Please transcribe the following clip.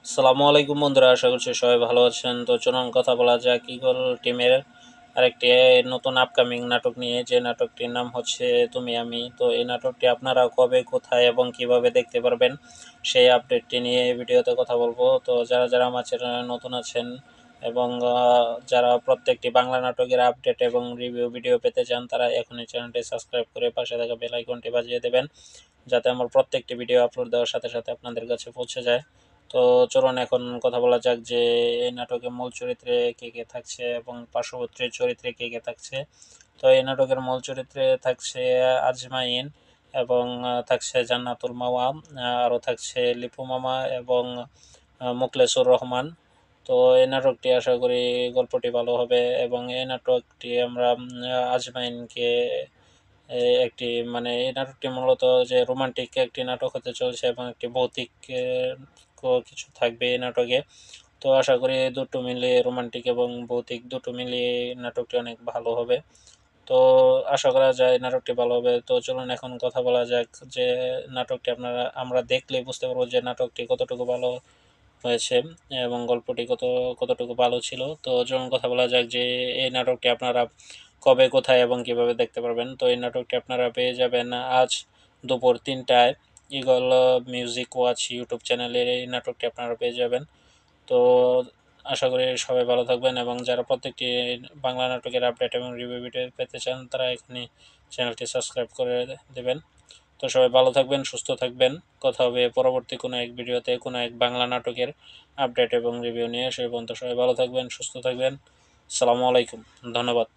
আসসালামু আলাইকুম বন্ধুরা, আশা করছি সবাই ভালো আছেন। তো চলুন কথা বলা যাক ঈগল টিমের আরেকটি নতুন আপকামিং নাটক নিয়ে, যে নাটকটির নাম হচ্ছে তুমি আমি। তো এই নাটকটি আপনারা কবে, কোথায় এবং কিভাবে দেখতে পারবেন সেই আপডেটটি নিয়ে এই ভিডিওতে কথা বলবো। তো যারা যারা আমার চ্যানেলে নতুন আছেন এবং যারা প্রত্যেকটি বাংলা নাটকের আপডেট এবং রিভিউ ভিডিও পেতে চান, তারা এখনই চ্যানেলটি সাবস্ক্রাইব করে পাশে থাকা বেল আইকনটি বাজিয়ে দেবেন, যাতে আমার প্রত্যেকটি ভিডিও আপলোড দেওয়ার সাথে সাথে আপনাদের কাছে পৌঁছে যায়। তো চলুন এখন কথা বলা যাক যে এই নাটকের মূল চরিত্রে কে কে থাকছে এবং পার্শ্ববর্তী চরিত্রে কে কে থাকছে। তো এই নাটকের মূল চরিত্রে থাকছে আজমাইন এবং থাকছে জান্নাতুল মাওয়া, আরও থাকছে লিপু মামা এবং মোখলেসুর রহমান। তো এই নাটকটি আশা করি গল্পটি ভালো হবে এবং এই নাটকটি আমরা আজমাইনকে একটি মানে এই নাটকটি মূলত যে রোমান্টিক একটি নাটক হতে চলছে এবং একটি ভৌতিক কিছু থাকবে এই নাটকে। তো আশা করি দুটো মিলিয়ে রোমান্টিক এবং ভৌতিক দুটো মিলিয়ে নাটকটি অনেক ভালো হবে। তো আশা করা যায় নাটকটি ভালো হবে। তো চলুন এখন কথা বলা যাক যে নাটকটি আমরা দেখলে বুঝতে পারবো যে নাটকটি কতটুকু ভালো হয়েছে এবং গল্পটি কতটুকু ভালো ছিল। তো চলুন কথা বলা যাক যে এই নাটকটি আপনারা কবে, কোথায় এবং কিভাবে দেখতে পারবেন। তো এই নাটকটি আপনারা পেয়ে যাবেন আজ দুপুর ৩টায় ঈগল মিউজিক ওয়াচ ইউটিউব চ্যানেলে। এই নাটকটি আপনারা পেয়ে যাবেন। তো আশা করি সবাই ভালো থাকবেন এবং যারা প্রত্যেকটি বাংলা নাটকের আপডেট এবং রিভিউ ভিডিও পেতে চান, তারা এখনই চ্যানেলটি সাবস্ক্রাইব করে দেবেন। তো সবাই ভালো থাকবেন, সুস্থ থাকবেন। কথা হবে পরবর্তী কোনো এক ভিডিওতে কোনো এক বাংলা নাটকের আপডেট এবং রিভিউ নিয়ে। সেই পর্যন্ত সবাই ভালো থাকবেন, সুস্থ থাকবেন। আসসালামু আলাইকুম, ধন্যবাদ।